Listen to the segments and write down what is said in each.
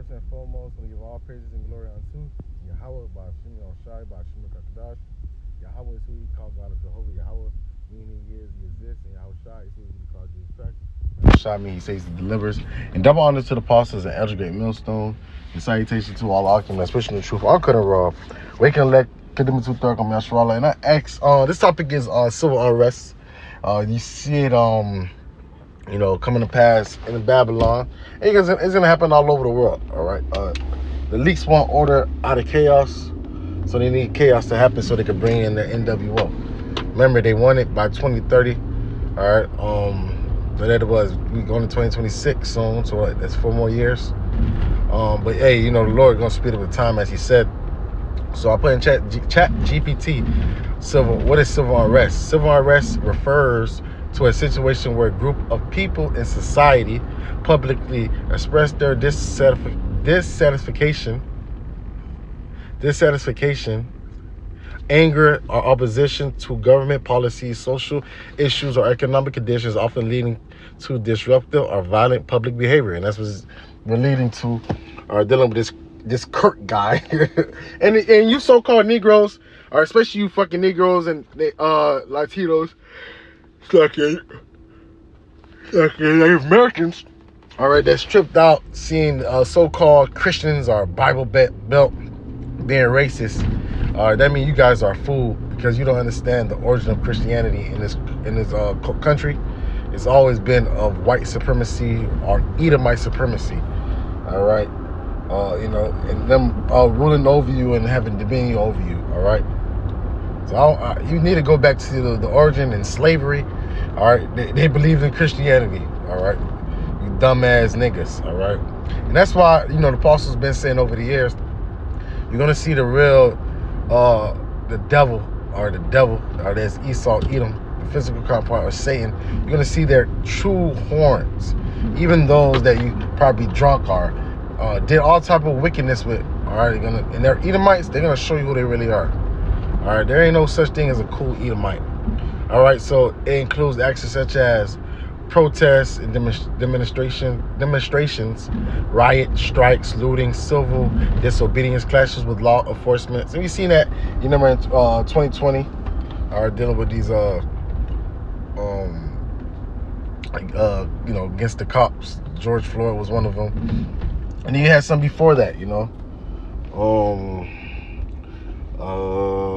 First and foremost, we give all praises and glory unto Yahweh by Shimon Shai by Shimon Kakadash. Yahweh is who we call God of Jehovah. Yahweh, meaning he is, he exists, and Yahweh Shai is who we call Jesus Christ. Shai means he saves and delivers. And double honor to the apostles and elder great millstone. And salutation to all Akim, especially the truth. I couldn't waking elect, Kedem to Third on Yashrala. And I ask, this topic is civil unrest. You see it coming to pass in Babylon. It's gonna happen all over the world. All right. The leaks want order out of chaos, so they need chaos to happen so they can bring in the NWO. Remember, they want it by 2030. All right. So that was we going to 2026 soon. So that's 4 more years. But hey, the Lord gonna speed up the time as He said. So I put in chat GPT. What is civil unrest? Civil unrest refers to a situation where a group of people in society publicly express their dissatisfaction, anger, or opposition to government policies, social issues, or economic conditions, often leading to disruptive or violent public behavior. And that's what we're leading to, or dealing with this Kirk guy. and you so-called Negroes, or especially you fucking Negroes and Latinos, like Americans, all right, that's tripped out seeing so-called Christians or Bible belt being racist. That means you guys are a fool because you don't understand the origin of Christianity in this country. It's always been of white supremacy or Edomite supremacy. All right, and them ruling over you and having dominion over you. All right. So you need to go back to the origin and slavery. All right, they believed in Christianity. All right, you dumbass niggas. All right, and that's why the apostles been saying over the years, you're gonna see the real, the devil, or there's Esau, Edom, the physical counterpart of Satan. You're gonna see their true horns, even those that you probably drunk or did all type of wickedness with. All right, and they're Edomites. They're gonna show you who they really are. All right, there ain't no such thing as a cool Edomite. All right, so it includes actions such as protests and demonstrations, riots, strikes, looting, civil disobedience, clashes with law enforcement. So we seen that, in 2020, dealing with these, against the cops. George Floyd was one of them, and then you had some before that,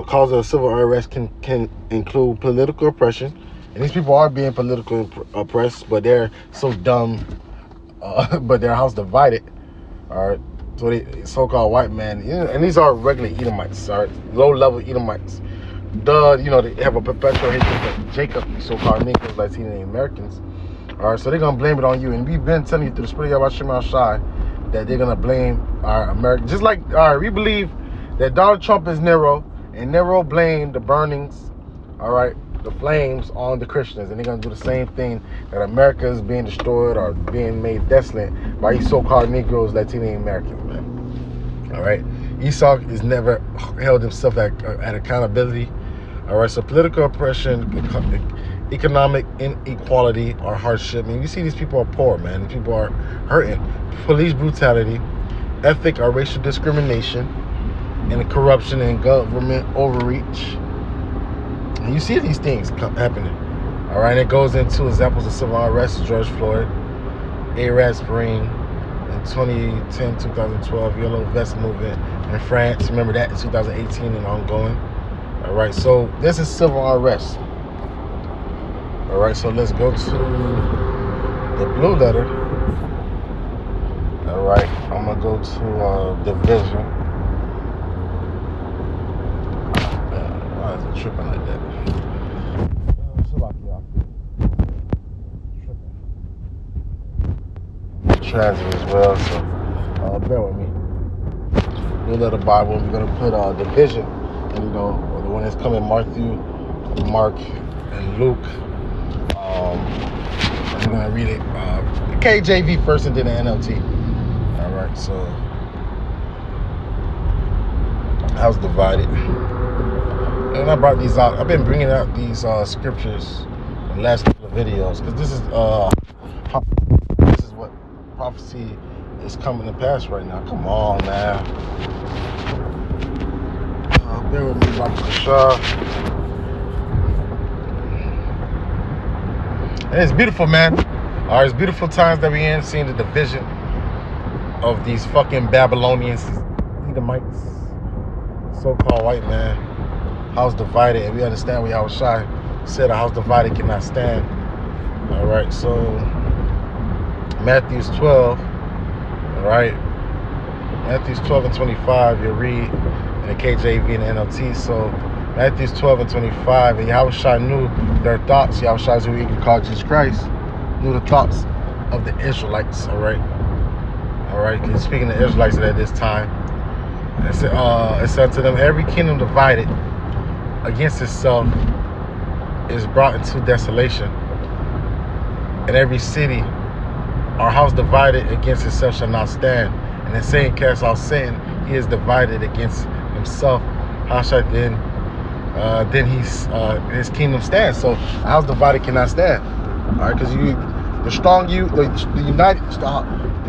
Cause of civil unrest can include political oppression, and these people are being politically oppressed, but they're so dumb, but their house divided. All right, so they so-called white man, and these are regular Edomites, all right, low-level Edomites. They have a perpetual hatred for Jacob, so-called Negroes, Latino, and Americans. All right, so they're gonna blame it on you, and we've been telling you through the spirit of Yahweh Shai that they're gonna blame our American, just like we believe that Donald Trump is Nero, and Nero blamed the burnings, all right, the flames on the Christians, and they're gonna do the same thing, that America is being destroyed or being made desolate by these so-called Negroes, Latino Americans, man. All right, Esau has never held himself at accountability. All right, so political oppression, economic inequality, or hardship. I mean, you see these people are poor, man. These people are hurting. Police brutality, ethnic or racial discrimination, and corruption and government overreach. And you see these things happening. All right, it goes into examples of civil unrest: George Floyd, Arab Spring in 2010, 2012, Yellow Vest movement in France. Remember that in 2018 and ongoing. All right, so this is civil unrest. All right, so let's go to the blue letter. All right, I'm gonna go to division. Why is it tripping like that? Transit as well, so bear with me. Blue letter Bible. We're gonna put division, and the one that's coming, Matthew, Mark, and Luke. I'm gonna read it KJV first and then the NLT. All right, so I was divided, and I brought these out. I've been bringing out these scriptures in the last couple of videos because this is what prophecy is coming to pass right now. Come on, man. Bear with me, Baba Shah. And it's beautiful, man. It's beautiful times that we in, seeing the division of these fucking Babylonians, these Edomites, so-called white man. House divided, and we understand what Yahushua said, a house divided cannot stand. All right, so Matthew 12, all right, Matthew 12 and 25, you read in the KJV and the NLT. So Matthew 12 and 25, and Yahushua knew their thoughts. Yahushua is who we can call Jesus Christ, knew the thoughts of the Israelites, all right? All right, speaking to Israelites at this time, it said to them, every kingdom divided against itself is brought into desolation, and every city or house divided against itself shall not stand. And the saying casts out Satan, he is divided against himself. How shall then his kingdom stand? So a house divided cannot stand. All right, because the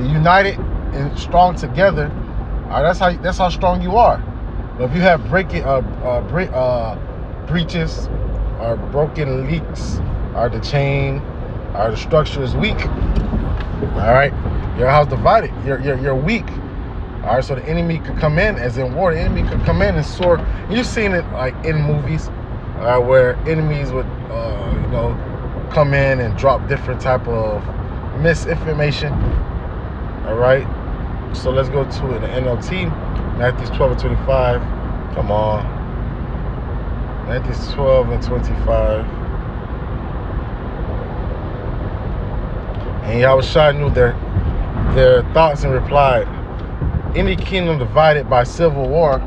united and strong together. All right, that's how strong you are. But if you have breaches or broken leaks, or the chain or the structure is weak, all right, your house divided, you're weak. All right, so the enemy could come in, as in war, the enemy could come in and soar. You've seen it like in movies, where enemies would come in and drop different type of misinformation. All right, so let's go to the NLT, Matthew 12 and 25. Come on, Matthew 12 and 25. And Yahushua knew their thoughts and replied, any kingdom divided by civil war,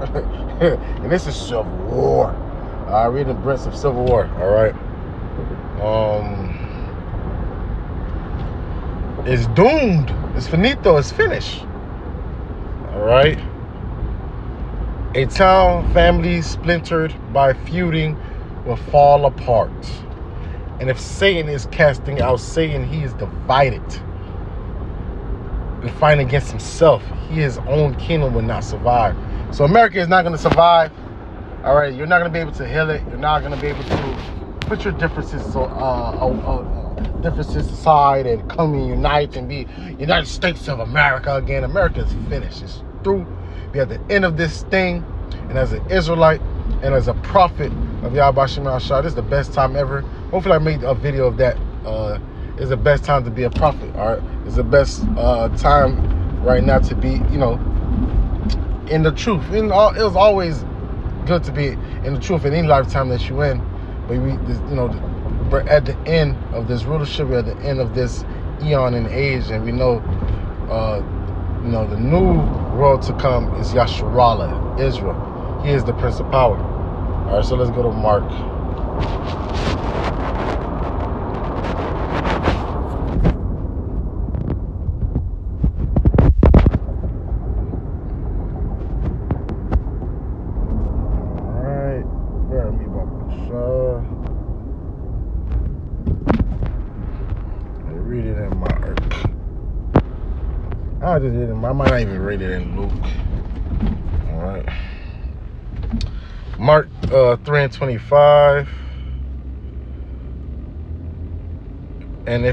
and this is civil war. We're in the brink of civil war, all right? It's doomed. It's finito. It's finished. All right? A town, family splintered by feuding will fall apart. And if Satan is casting out Satan, he is divided and fighting against himself. His own kingdom will not survive. So America is not going to survive. All right, you're not going to be able to heal it. You're not going to be able to put your differences aside and come and unite and be United States of America again. America is finished. It's through. We're at the end of this thing. And as an Israelite and as a prophet of Yahweh Shema Shah, this is the best time ever. Hopefully I made a video of that. It's the best time to be a prophet. All right, it's the best time right now to be, in the truth. It was always good to be in the truth in any lifetime that you're in. But we're at the end of this rulership. We're at the end of this eon and age, and we know, the new world to come is Yasharallah, Israel. He is the Prince of Power. All right, so let's go to Mark. I might not even read it in Luke. All right. Mark 3 and 25. And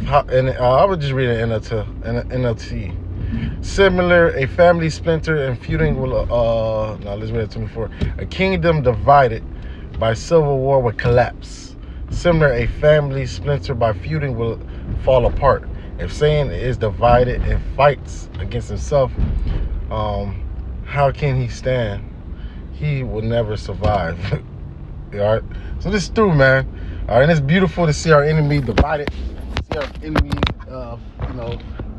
I would just read it in NLT. Similar, a family splinter and feuding will now let's read it 24. A kingdom divided by civil war will collapse. Similar, a family splinter by feuding will fall apart. If Satan is divided and fights against himself, how can he stand? He will never survive. All right. So this is through, man. All right, and it's beautiful to see our enemy divided, see our enemy,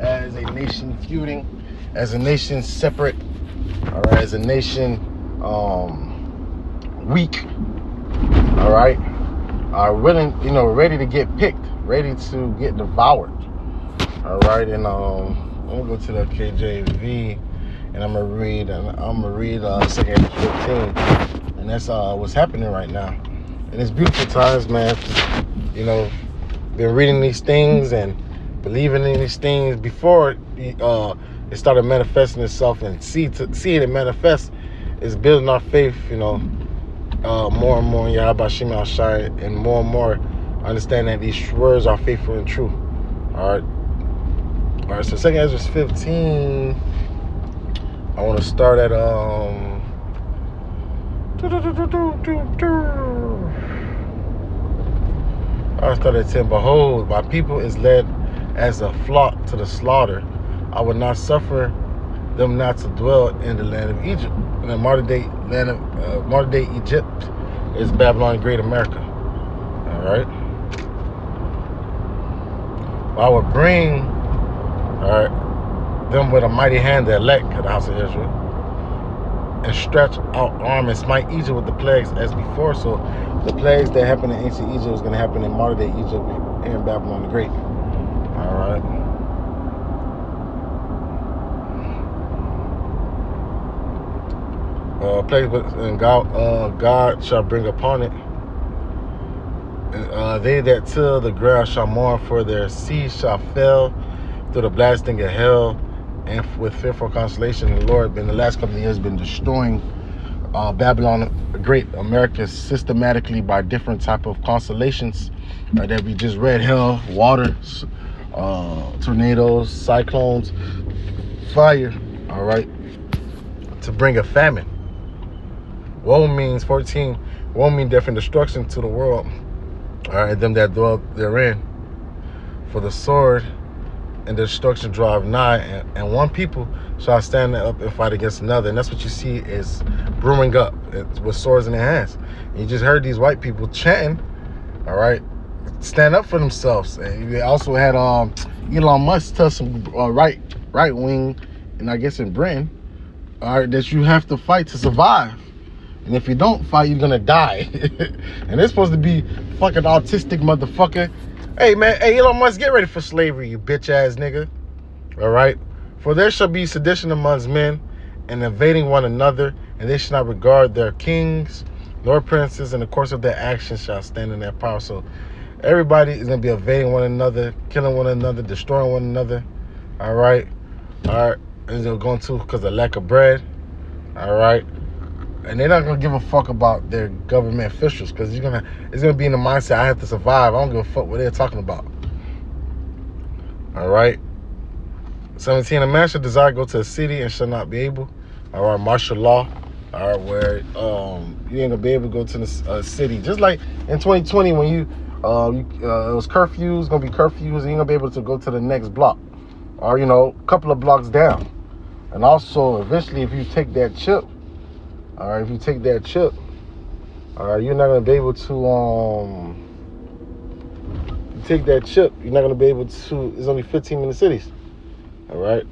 as a nation feuding, as a nation separate, all right, as a nation weak. All right, willing, ready to get picked, ready to get devoured. All right, and I'm gonna go to the KJV, and I'm gonna read 2 15, and that's what's happening right now. And it's beautiful times, man. Been reading these things and believing in these things before it started manifesting itself, and seeing it manifest is building our faith, more and more in Yahweh Shem Shai, and more understand that these words are faithful and true. All right. So 2nd Ezra 15. I want to start at I start at 10. Behold, my people is led as a flock to the slaughter. I will not suffer them not to dwell in the land of Egypt. In the modern day Egypt is Babylon, Great America. All right. I will bring, them with a mighty hand, the elect of the house of Israel, and stretch out arm and smite Egypt with the plagues as before. So the plagues that happened in ancient Egypt is going to happen in modern day Egypt and Babylon the Great. All right. Plagues, and God shall bring upon it. They that till the ground shall mourn, for their seed shall fail through the blasting of hell, and with fearful consolation. The Lord, in the last couple of years, been destroying Babylon, Great America, systematically by different type of constellations that we just read: hell, water, tornadoes, cyclones, fire. All right, to bring a famine. Woe means 14. Woe means death and destruction to the world. All right, them that dwell therein. For the sword and destruction drive nigh, and one people shall stand up and fight against another. And that's what you see is brewing up with swords in their hands. And you just heard these white people chanting, all right, stand up for themselves. And they also had Elon Musk tell some right wing, and I guess in Britain, all right, that you have to fight to survive. And if you don't fight, you're gonna die. And they're supposed to be fucking autistic motherfucker. Hey, man. Hey, Elon Musk, get ready for slavery, you bitch-ass nigga. All right? For there shall be sedition amongst men, and invading one another, and they shall not regard their kings, nor princes, and the course of their actions shall stand in their power. So everybody is going to be invading one another, killing one another, destroying one another. All right? All right? And they're going to because of lack of bread. All right? And they're not gonna give a fuck about their government officials, because it's gonna be in the mindset, I have to survive. I don't give a fuck what they're talking about. All right. 17. A man shall desire to go to a city and shall not be able. All right. Martial law. All right. Where you ain't gonna be able to go to the city. Just like in 2020 when it was curfews, gonna be curfews, and you ain't gonna be able to go to the next block, or a couple of blocks down. And also, eventually, if you take that chip. All right, if you take that chip, all right, you're not gonna be able to. You take that chip, you're not gonna be able to. It's only 15-minute cities. All right,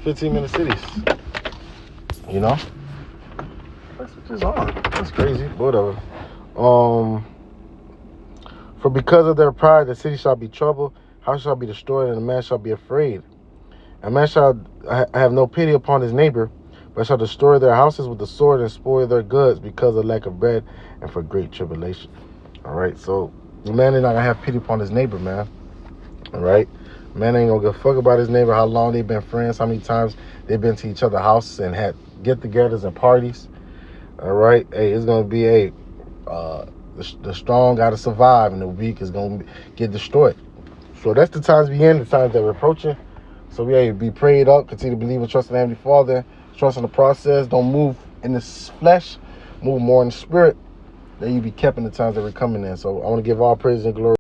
15-minute cities. That's what is on. That's crazy. Whatever. For because of their pride, the city shall be troubled, house shall be destroyed, and the man shall be afraid. A man shall have no pity upon his neighbor, but shall destroy their houses with the sword and spoil their goods because of lack of bread and for great tribulation. All right, so the man is not gonna have pity upon his neighbor, man. All right, man ain't gonna give a fuck about his neighbor, how long they've been friends, how many times they've been to each other's houses and had get-togethers and parties. All right, hey, it's gonna be the strong gotta survive, and the weak is gonna get destroyed. So that's the times we in, the times that we're approaching. So we be prayed up, continue to believe and trust in the Heavenly Father. Trust in the process. Don't move in the flesh. Move more in the spirit. That you be kept in the times that we're coming in. So I want to give all praise and glory.